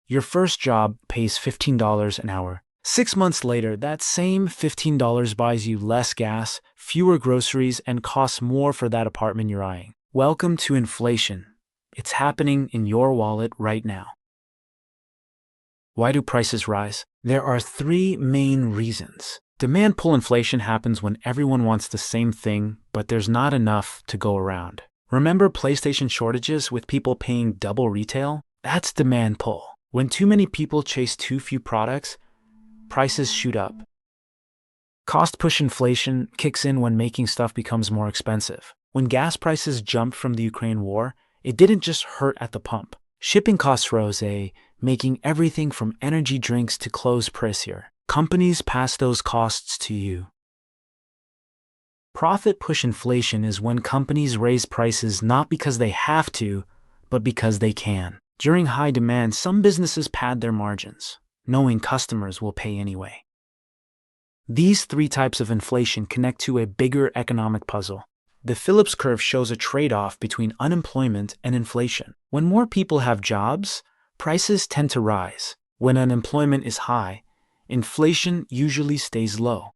Your first job pays $15 an hour. 6 months later, that same $15 buys you less gas, fewer groceries, and costs more for that apartment you're eyeing. Welcome to inflation. It's happening in your wallet right now. Why do prices rise? There are three main reasons. Demand pull inflation happens when everyone wants the same thing, but there's not enough to go around. Remember PlayStation shortages with people paying double retail? That's demand pull. When too many people chase too few products, prices shoot up. Cost push inflation kicks in when making stuff becomes more expensive. When gas prices jumped from the Ukraine war, it didn't just hurt at the pump. Shipping costs rose, making everything from energy drinks to clothes pricier. Companies pass those costs to you. Profit push inflation is when companies raise prices not because they have to, but because they can. During high demand, some businesses pad their margins, knowing customers will pay anyway. These three types of inflation connect to a bigger economic puzzle. The Phillips curve shows a trade-off between unemployment and inflation. When more people have jobs, prices tend to rise. When unemployment is high, inflation usually stays low.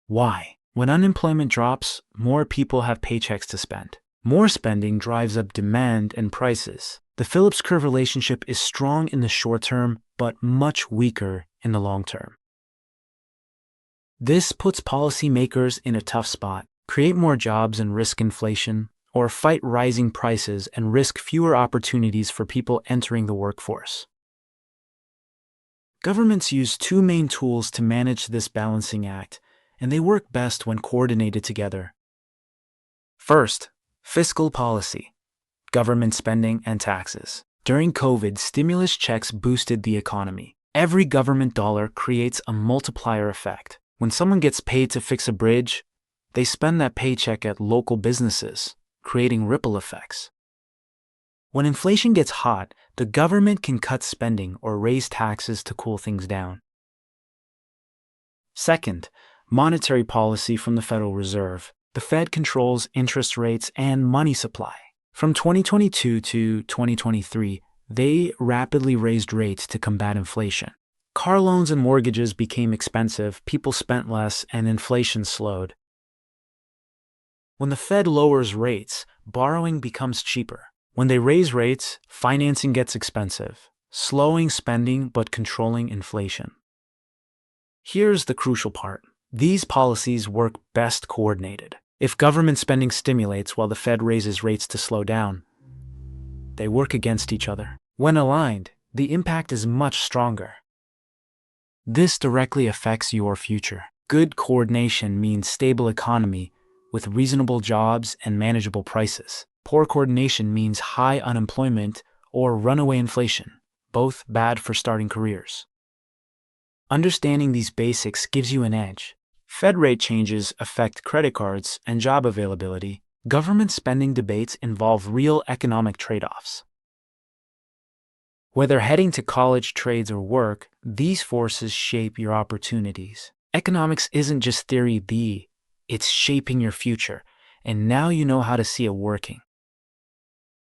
Why? When unemployment drops, more people have paychecks to spend. More spending drives up demand and prices. The Phillips curve relationship is strong in the short term, but much weaker in the long term. This puts policymakers in a tough spot. Create more jobs and risk inflation, or fight rising prices and risk fewer opportunities for people entering the workforce. Governments use two main tools to manage this balancing act, and they work best when coordinated together. First, fiscal policy, government spending and taxes. During COVID, stimulus checks boosted the economy. Every government dollar creates a multiplier effect. When someone gets paid to fix a bridge, they spend that paycheck at local businesses, creating ripple effects. When inflation gets hot, the government can cut spending or raise taxes to cool things down. Second, monetary policy from the Federal Reserve. The Fed controls interest rates and money supply. From 2022 to 2023, they rapidly raised rates to combat inflation. Car loans and mortgages became expensive, people spent less, and inflation slowed. When the Fed lowers rates, borrowing becomes cheaper. When they raise rates, financing gets expensive, slowing spending but controlling inflation. Here's the crucial part. These policies work best coordinated. If government spending stimulates while the Fed raises rates to slow down, they work against each other. When aligned, the impact is much stronger. This directly affects your future. Good coordination means stable economy with reasonable jobs and manageable prices. Poor coordination means high unemployment or runaway inflation, both bad for starting careers. Understanding these basics gives you an edge. Fed rate changes affect credit cards and job availability. Government spending debates involve real economic trade-offs. Whether heading to college, trades, or work, these forces shape your opportunities. Economics isn't just theory B, it's shaping your future, and now you know how to see it working.